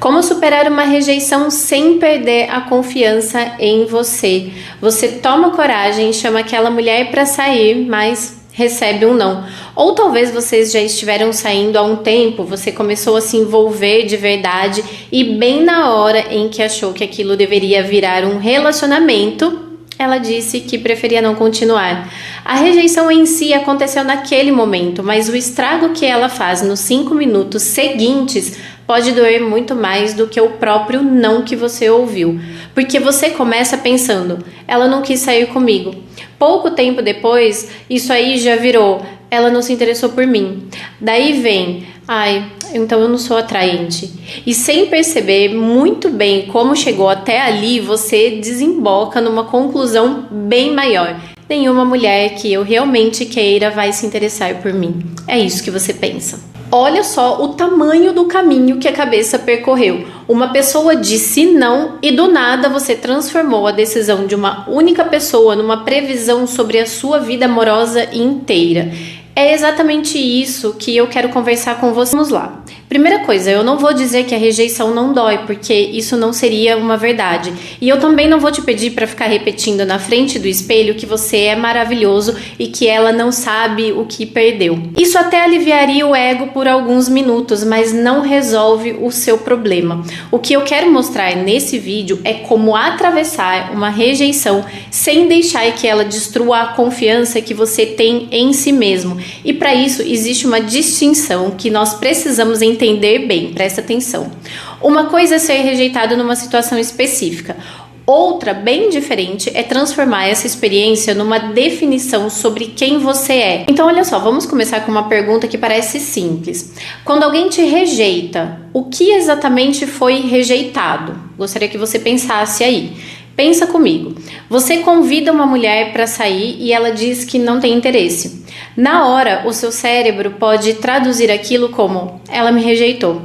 Como superar uma rejeição sem perder a confiança em você? Você toma coragem, chama aquela mulher para sair, mas recebe um não. Ou talvez vocês já estiveram saindo há um tempo, você começou a se envolver de verdade e bem na hora em que achou que aquilo deveria virar um relacionamento, ela disse que preferia não continuar. A rejeição em si aconteceu naquele momento, mas o estrago que ela faz nos 5 minutos seguintes pode doer muito mais do que o próprio não que você ouviu. Porque você começa pensando, ela não quis sair comigo. Pouco tempo depois, isso aí já virou, ela não se interessou por mim. Daí vem, então eu não sou atraente. E sem perceber muito bem como chegou até ali, você desemboca numa conclusão bem maior. Nenhuma mulher que eu realmente queira vai se interessar por mim. É isso que você pensa. Olha só o tamanho do caminho que a cabeça percorreu. Uma pessoa disse não e do nada você transformou a decisão de uma única pessoa numa previsão sobre a sua vida amorosa inteira. É exatamente isso que eu quero conversar com você. Vamos lá. Primeira coisa, eu não vou dizer que a rejeição não dói, porque isso não seria uma verdade. E eu também não vou te pedir para ficar repetindo na frente do espelho que você é maravilhoso e que ela não sabe o que perdeu. Isso até aliviaria o ego por alguns minutos, mas não resolve o seu problema. O que eu quero mostrar nesse vídeo é como atravessar uma rejeição sem deixar que ela destrua a confiança que você tem em si mesmo. E para isso existe uma distinção que nós precisamos entender bem, presta atenção. Uma coisa é ser rejeitado numa situação específica. Outra, bem diferente, é transformar essa experiência numa definição sobre quem você é. Então, olha só, vamos começar com uma pergunta que parece simples. Quando alguém te rejeita, o que exatamente foi rejeitado? Gostaria que você pensasse aí. Pensa comigo. Você convida uma mulher para sair e ela diz que não tem interesse. Na hora, o seu cérebro pode traduzir aquilo como ela me rejeitou.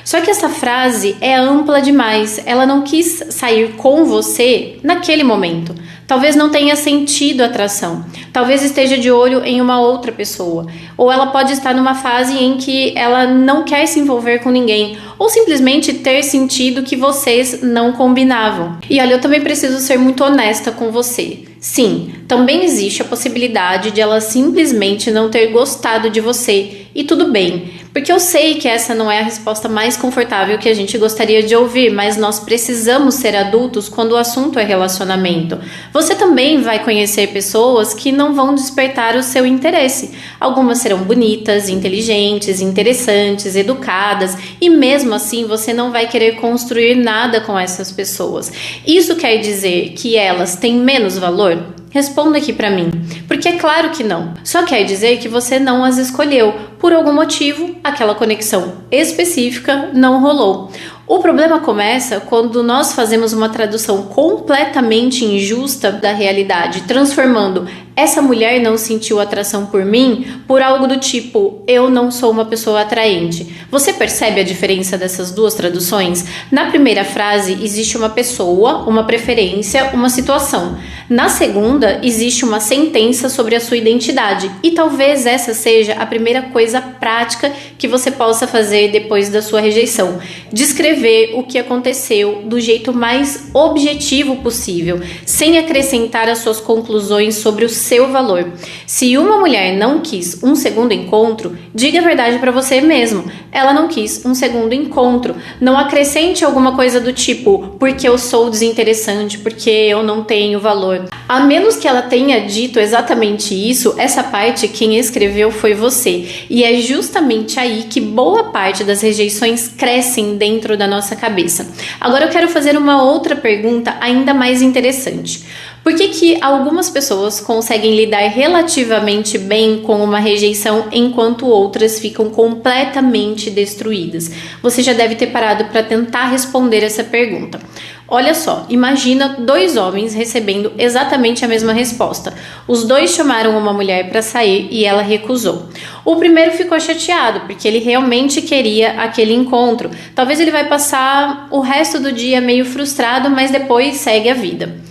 Só que essa frase é ampla demais. Ela não quis sair com você naquele momento. Talvez não tenha sentido atração. Talvez esteja de olho em uma outra pessoa. Ou ela pode estar numa fase em que ela não quer se envolver com ninguém. Ou simplesmente ter sentido que vocês não combinavam. E olha, eu também preciso ser muito honesta com você. Sim, também existe a possibilidade de ela simplesmente não ter gostado de você. E tudo bem, porque eu sei que essa não é a resposta mais confortável que a gente gostaria de ouvir, mas nós precisamos ser adultos quando o assunto é relacionamento. Você também vai conhecer pessoas que não vão despertar o seu interesse. Algumas serão bonitas, inteligentes, interessantes, educadas, e mesmo assim você não vai querer construir nada com essas pessoas. Isso quer dizer que elas têm menos valor? Responda aqui pra mim, porque é claro que não. Só quer dizer que você não as escolheu. Por algum motivo, aquela conexão específica não rolou. O problema começa quando nós fazemos uma tradução completamente injusta da realidade, transformando essa mulher não sentiu atração por mim por algo do tipo, eu não sou uma pessoa atraente. Você percebe a diferença dessas duas traduções? Na primeira frase existe uma pessoa, uma preferência, uma situação. Na segunda existe uma sentença sobre a sua identidade e talvez essa seja a primeira coisa prática que você possa fazer depois da sua rejeição. Descrever o que aconteceu do jeito mais objetivo possível, sem acrescentar as suas conclusões sobre o seu valor. Se uma mulher não quis um segundo encontro, diga a verdade para você mesmo. Ela não quis um segundo encontro. Não acrescente alguma coisa do tipo, porque eu sou desinteressante, porque eu não tenho valor. A menos que ela tenha dito exatamente isso, essa parte quem escreveu foi você. E é justamente aí que boa parte das rejeições crescem dentro da nossa cabeça. Agora eu quero fazer uma outra pergunta ainda mais interessante. Por que algumas pessoas conseguem lidar relativamente bem com uma rejeição enquanto outras ficam completamente destruídas? Você já deve ter parado para tentar responder essa pergunta. Olha só, imagina 2 homens recebendo exatamente a mesma resposta. Os 2 chamaram uma mulher para sair e ela recusou. O primeiro ficou chateado porque ele realmente queria aquele encontro. Talvez ele vai passar o resto do dia meio frustrado, mas depois segue a vida.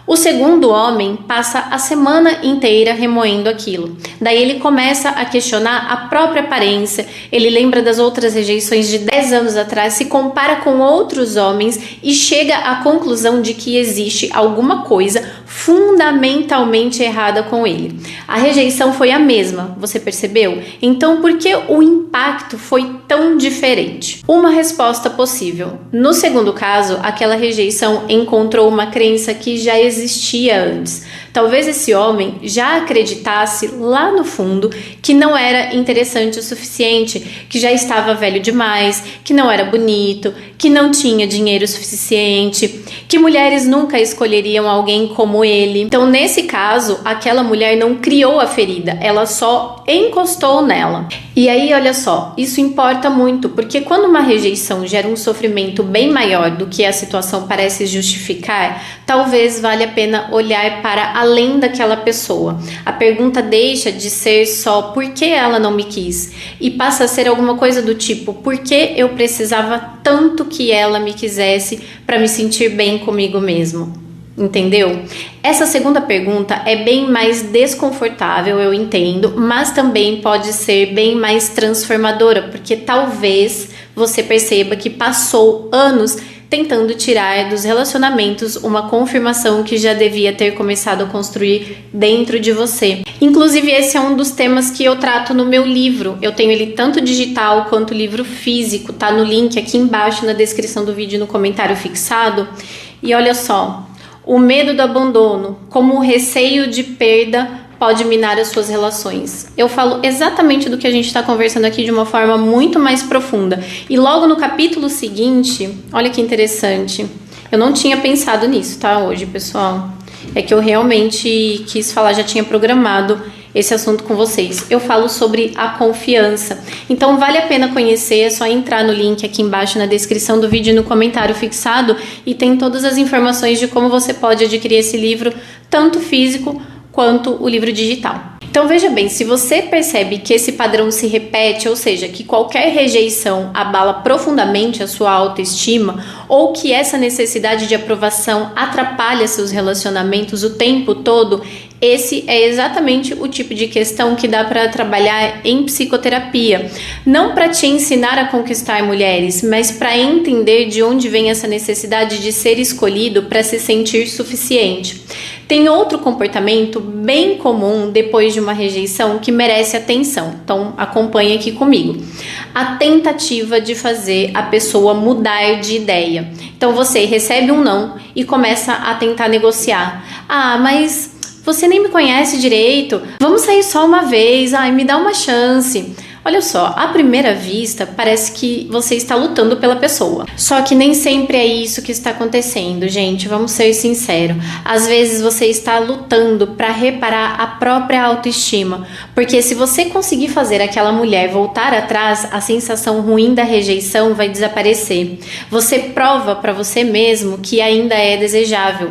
O segundo homem passa a semana inteira remoendo aquilo. Daí ele começa a questionar a própria aparência, ele lembra das outras rejeições de 10 anos atrás, se compara com outros homens e chega à conclusão de que existe alguma coisa fundamentalmente errada com ele. A rejeição foi a mesma, você percebeu? Então, por que o impacto foi tão diferente? Uma resposta possível. No segundo caso, aquela rejeição encontrou uma crença que já existia antes. Talvez esse homem já acreditasse lá no fundo que não era interessante o suficiente, que já estava velho demais, que não era bonito, que não tinha dinheiro suficiente, que mulheres nunca escolheriam alguém como ele. Então, nesse caso, aquela mulher não criou a ferida, ela só encostou nela. E aí, olha só, isso importa muito, porque quando uma rejeição gera um sofrimento bem maior do que a situação parece justificar, talvez valha a pena olhar para além daquela pessoa. A pergunta deixa de ser só por que ela não me quis e passa a ser alguma coisa do tipo: por que eu precisava tanto que ela me quisesse para me sentir bem comigo mesmo? Entendeu? Essa segunda pergunta é bem mais desconfortável, eu entendo, mas também pode ser bem mais transformadora, porque talvez você perceba que passou anos tentando tirar dos relacionamentos uma confirmação que já devia ter começado a construir dentro de você. Inclusive, esse é um dos temas que eu trato no meu livro. Eu tenho ele tanto digital quanto livro físico, tá no link aqui embaixo na descrição do vídeo, no comentário fixado. E olha só, o medo do abandono, como o receio de perda pode minar as suas relações. Eu falo exatamente do que a gente está conversando aqui de uma forma muito mais profunda. E logo no capítulo seguinte, olha que interessante, eu não tinha pensado nisso, tá, hoje, pessoal? É que eu realmente quis falar, já tinha programado esse assunto com vocês. Eu falo sobre a confiança. Então vale a pena conhecer, é só entrar no link aqui embaixo na descrição do vídeo e no comentário fixado, e tem todas as informações de como você pode adquirir esse livro, tanto físico quanto o livro digital. Então veja bem, se você percebe que esse padrão se repete, ou seja, que qualquer rejeição abala profundamente a sua autoestima, ou que essa necessidade de aprovação atrapalha seus relacionamentos o tempo todo, esse é exatamente o tipo de questão que dá para trabalhar em psicoterapia. Não para te ensinar a conquistar mulheres, mas para entender de onde vem essa necessidade de ser escolhido para se sentir suficiente. Tem outro comportamento bem comum depois de uma rejeição que merece atenção, então acompanhe aqui comigo. A tentativa de fazer a pessoa mudar de ideia. Então você recebe um não e começa a tentar negociar. Ah, mas você nem me conhece direito, vamos sair só uma vez, ai, me dá uma chance. Olha só, à primeira vista, parece que você está lutando pela pessoa. Só que nem sempre é isso que está acontecendo, gente, vamos ser sinceros. Às vezes você está lutando para reparar a própria autoestima, porque se você conseguir fazer aquela mulher voltar atrás, a sensação ruim da rejeição vai desaparecer. Você prova para você mesmo que ainda é desejável.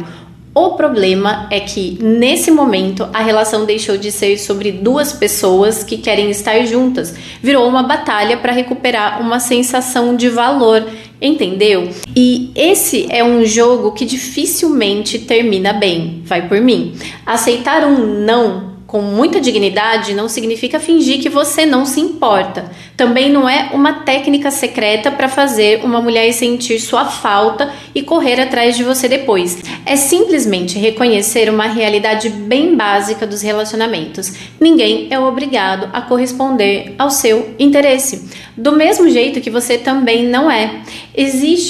O problema é que, nesse momento, a relação deixou de ser sobre duas pessoas que querem estar juntas. Virou uma batalha para recuperar uma sensação de valor, entendeu? E esse é um jogo que dificilmente termina bem, vai por mim. Aceitar um não com muita dignidade não significa fingir que você não se importa. Também não é uma técnica secreta para fazer uma mulher sentir sua falta e correr atrás de você depois. É simplesmente reconhecer uma realidade bem básica dos relacionamentos. Ninguém é obrigado a corresponder ao seu interesse. Do mesmo jeito que você também não é.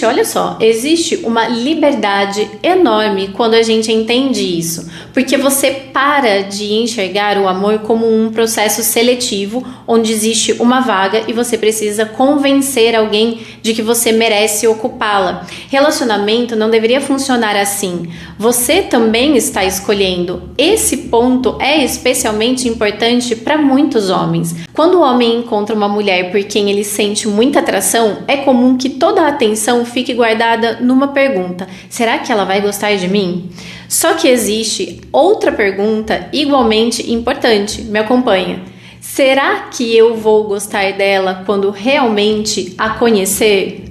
Olha só, existe uma liberdade enorme quando a gente entende isso. Porque você para de enxergar o amor como um processo seletivo, onde existe uma vaga e você precisa convencer alguém de que você merece ocupá-la. Relacionamento não deveria funcionar assim. Você também está escolhendo. Esse ponto é especialmente importante para muitos homens. Quando o homem encontra uma mulher por quem ele sente muita atração, é comum que toda a atenção fique guardada numa pergunta: será que ela vai gostar de mim? Só que existe outra pergunta igualmente importante. Me acompanha. Será que eu vou gostar dela quando realmente a conhecer?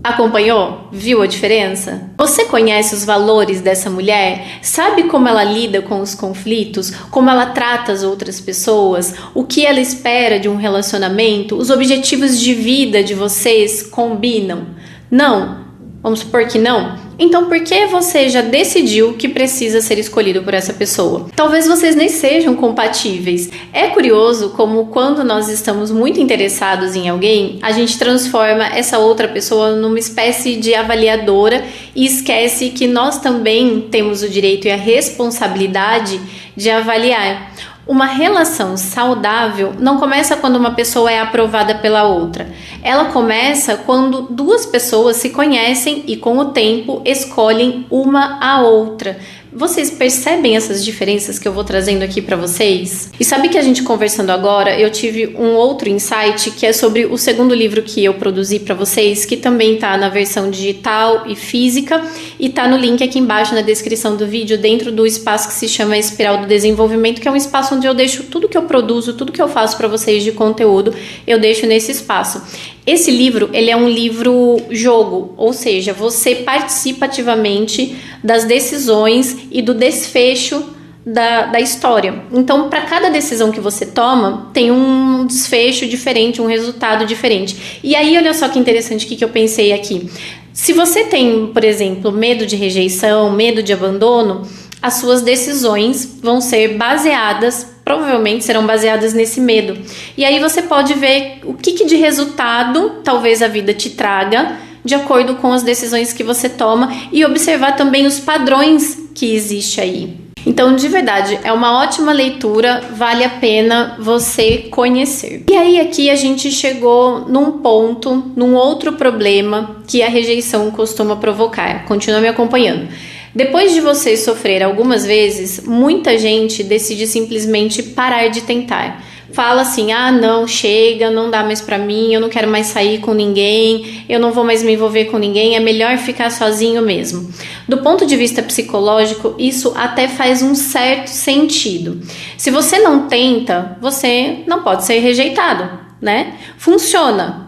Acompanhou? Viu a diferença? Você conhece os valores dessa mulher? Sabe como ela lida com os conflitos? Como ela trata as outras pessoas? O que ela espera de um relacionamento? Os objetivos de vida de vocês combinam? Não? Vamos supor que não? Então por que você já decidiu que precisa ser escolhido por essa pessoa? Talvez vocês nem sejam compatíveis. É curioso como quando nós estamos muito interessados em alguém, a gente transforma essa outra pessoa numa espécie de avaliadora e esquece que nós também temos o direito e a responsabilidade de avaliar. Uma relação saudável não começa quando uma pessoa é aprovada pela outra. Ela começa quando duas pessoas se conhecem e com o tempo escolhem uma a outra. Vocês percebem essas diferenças que eu vou trazendo aqui para vocês? E sabe que a gente conversando agora, eu tive um outro insight que é sobre o segundo livro que eu produzi para vocês, que também tá na versão digital e física e tá no link aqui embaixo na descrição do vídeo, dentro do espaço que se chama Espiral do Desenvolvimento, que é um espaço onde eu deixo tudo que eu produzo, tudo que eu faço para vocês de conteúdo, eu deixo nesse espaço. Esse livro, ele é um livro jogo, ou seja, você participa ativamente das decisões e do desfecho da história. Então, para cada decisão que você toma, tem um desfecho diferente, um resultado diferente. E aí, olha só que interessante o que eu pensei aqui. Se você tem, por exemplo, medo de rejeição, medo de abandono, as suas decisões vão ser baseadas, provavelmente serão baseadas nesse medo. E aí você pode ver o que de resultado talvez a vida te traga, de acordo com as decisões que você toma, e observar também os padrões que existe aí. Então, de verdade, é uma ótima leitura, vale a pena você conhecer. E aí aqui a gente chegou num ponto, num outro problema que a rejeição costuma provocar. Continua me acompanhando. Depois de você sofrer algumas vezes, muita gente decide simplesmente parar de tentar. Fala assim, não, chega, não dá mais pra mim, eu não quero mais sair com ninguém, eu não vou mais me envolver com ninguém, é melhor ficar sozinho mesmo. Do ponto de vista psicológico, isso até faz um certo sentido. Se você não tenta, você não pode ser rejeitado, né? Funciona.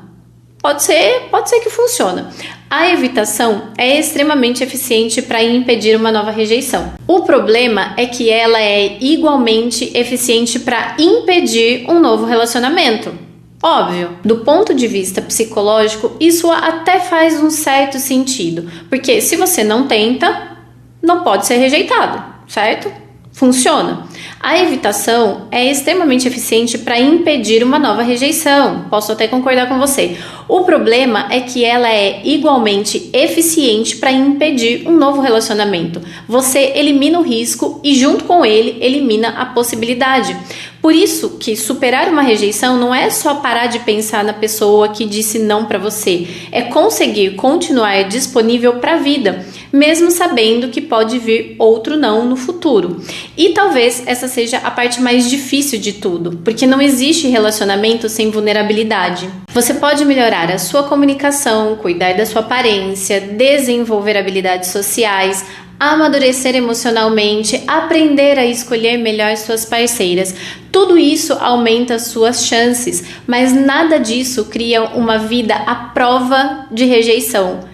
Pode ser que funcione. A evitação é extremamente eficiente para impedir uma nova rejeição. O problema é que ela é igualmente eficiente para impedir um novo relacionamento. Óbvio, do ponto de vista psicológico, isso até faz um certo sentido, porque se você não tenta, não pode ser rejeitado, certo? Funciona. A evitação é extremamente eficiente para impedir uma nova rejeição. Posso até concordar com você. O problema é que ela é igualmente eficiente para impedir um novo relacionamento. Você elimina o risco e, junto com ele, elimina a possibilidade. Por isso que superar uma rejeição não é só parar de pensar na pessoa que disse não para você, é conseguir continuar disponível para a vida, mesmo sabendo que pode vir outro não no futuro. E talvez essa seja a parte mais difícil de tudo, porque não existe relacionamento sem vulnerabilidade. Você pode melhorar a sua comunicação, cuidar da sua aparência, desenvolver habilidades sociais, amadurecer emocionalmente, aprender a escolher melhor suas parceiras. Tudo isso aumenta suas chances, mas nada disso cria uma vida à prova de rejeição.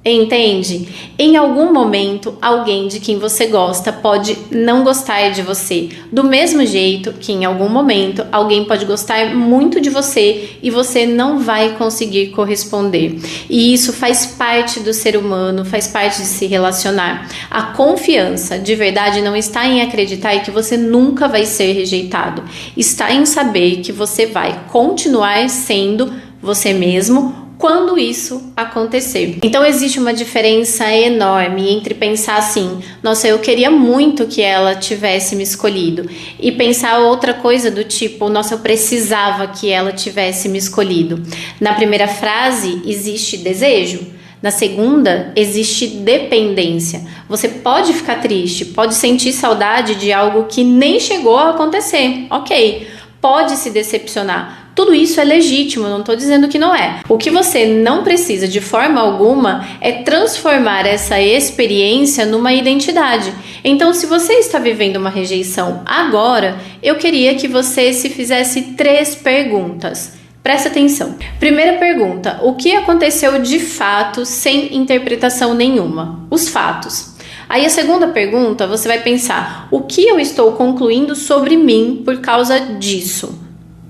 Entende? Em algum momento, alguém de quem você gosta pode não gostar de você. Do mesmo jeito que em algum momento, alguém pode gostar muito de você e você não vai conseguir corresponder. E isso faz parte do ser humano, faz parte de se relacionar. A confiança, de verdade, não está em acreditar que você nunca vai ser rejeitado. Está em saber que você vai continuar sendo você mesmo quando isso acontecer. Então existe uma diferença enorme entre pensar assim, nossa, eu queria muito que ela tivesse me escolhido, e pensar outra coisa do tipo, nossa, eu precisava que ela tivesse me escolhido. Na primeira frase existe desejo, na segunda existe dependência. Você pode ficar triste, pode sentir saudade de algo que nem chegou a acontecer, ok, pode se decepcionar. Tudo isso é legítimo, não estou dizendo que não é. O que você não precisa de forma alguma é transformar essa experiência numa identidade. Então, se você está vivendo uma rejeição agora, eu queria que você se fizesse 3 perguntas. Presta atenção. Primeira pergunta: o que aconteceu de fato sem interpretação nenhuma? Os fatos. Aí a segunda pergunta, você vai pensar: o que eu estou concluindo sobre mim por causa disso?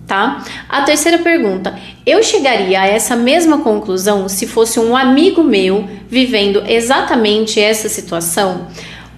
Tá? A terceira pergunta: eu chegaria a essa mesma conclusão se fosse um amigo meu vivendo exatamente essa situação?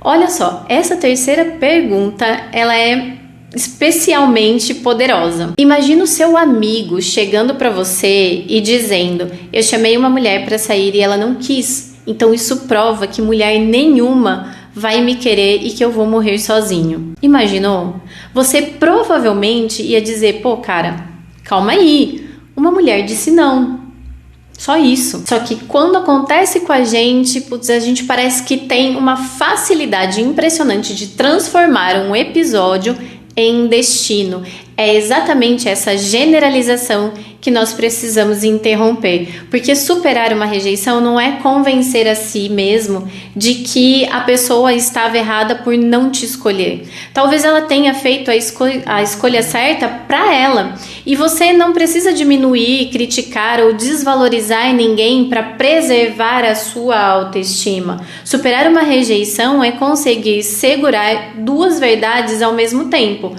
Olha só, essa terceira pergunta, ela é especialmente poderosa. Imagina o seu amigo chegando para você e dizendo: eu chamei uma mulher para sair e ela não quis, então isso prova que mulher nenhuma vai me querer e que eu vou morrer sozinho. Imaginou? Você provavelmente ia dizer: pô, cara, calma aí, uma mulher disse não. Só isso. Só que quando acontece com a gente, putz, a gente parece que tem uma facilidade impressionante de transformar um episódio em destino. É exatamente essa generalização que nós precisamos interromper, porque superar uma rejeição não é convencer a si mesmo de que a pessoa estava errada por não te escolher. Talvez ela tenha feito a escolha certa para ela, e você não precisa diminuir, criticar ou desvalorizar ninguém para preservar a sua autoestima. Superar uma rejeição é conseguir segurar duas verdades ao mesmo tempo.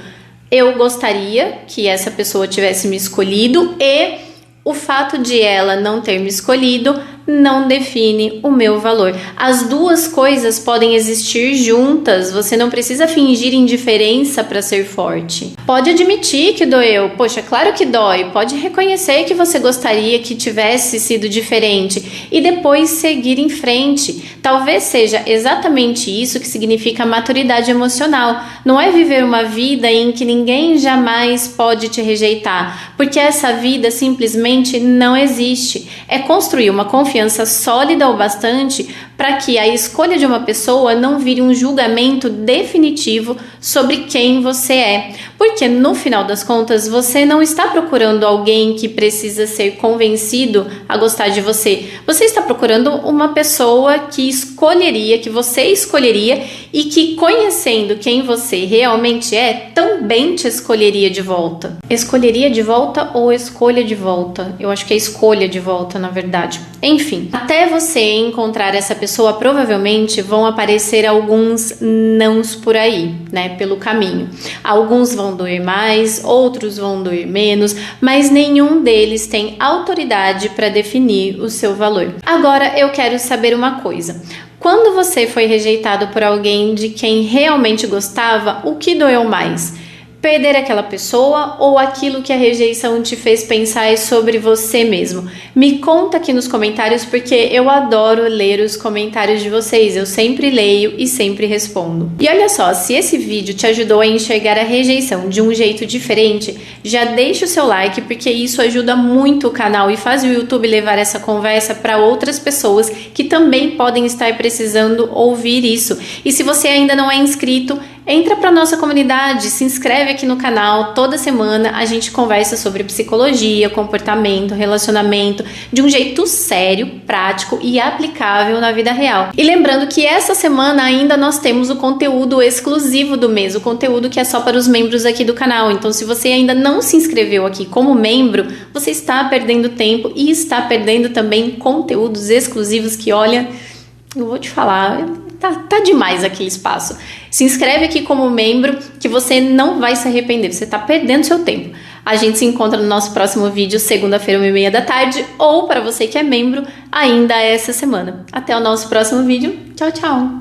Eu gostaria que essa pessoa tivesse me escolhido e o fato de ela não ter me escolhido não define o meu valor. As duas coisas podem existir juntas, você não precisa fingir indiferença para ser forte. Pode admitir que doeu, poxa, claro que dói, pode reconhecer que você gostaria que tivesse sido diferente e depois seguir em frente. Talvez seja exatamente isso que significa maturidade emocional. Não é viver uma vida em que ninguém jamais pode te rejeitar, porque essa vida simplesmente não existe. É construir uma confiança sólida o bastante para que a escolha de uma pessoa não vire um julgamento definitivo sobre quem você é. Porque no final das contas, você não está procurando alguém que precisa ser convencido a gostar de você. Você está procurando uma pessoa que você escolheria e que, conhecendo quem você realmente é, também te escolheria de volta. Escolheria de volta ou escolha de volta? Eu acho que é escolha de volta, na verdade. Enfim, até você encontrar essa pessoa, provavelmente vão aparecer alguns nãos por aí, né, pelo caminho. Alguns vão doer mais, outros vão doer menos, mas nenhum deles tem autoridade para definir o seu valor. Agora eu quero saber uma coisa. Quando você foi rejeitado por alguém de quem realmente gostava, o que doeu mais? Perder aquela pessoa ou aquilo que a rejeição te fez pensar sobre você mesmo? Me conta aqui nos comentários, porque eu adoro ler os comentários de vocês. Eu sempre leio e sempre respondo. E olha só, se esse vídeo te ajudou a enxergar a rejeição de um jeito diferente, já deixa o seu like, porque isso ajuda muito o canal e faz o YouTube levar essa conversa para outras pessoas que também podem estar precisando ouvir isso. E se você ainda não é inscrito, entra para nossa comunidade, se inscreve aqui no canal. Toda semana a gente conversa sobre psicologia, comportamento, relacionamento, de um jeito sério, prático e aplicável na vida real. E lembrando que essa semana ainda nós temos o conteúdo exclusivo do mês, o conteúdo que é só para os membros aqui do canal. Então, se você ainda não se inscreveu aqui como membro, você está perdendo tempo e está perdendo também conteúdos exclusivos que, olha, eu vou te falar, tá demais aqui o espaço. Se inscreve aqui como membro que você não vai se arrepender, você tá perdendo seu tempo. A gente se encontra no nosso próximo vídeo, segunda-feira, 1h30 da tarde, ou para você que é membro, ainda essa semana. Até o nosso próximo vídeo. Tchau, tchau!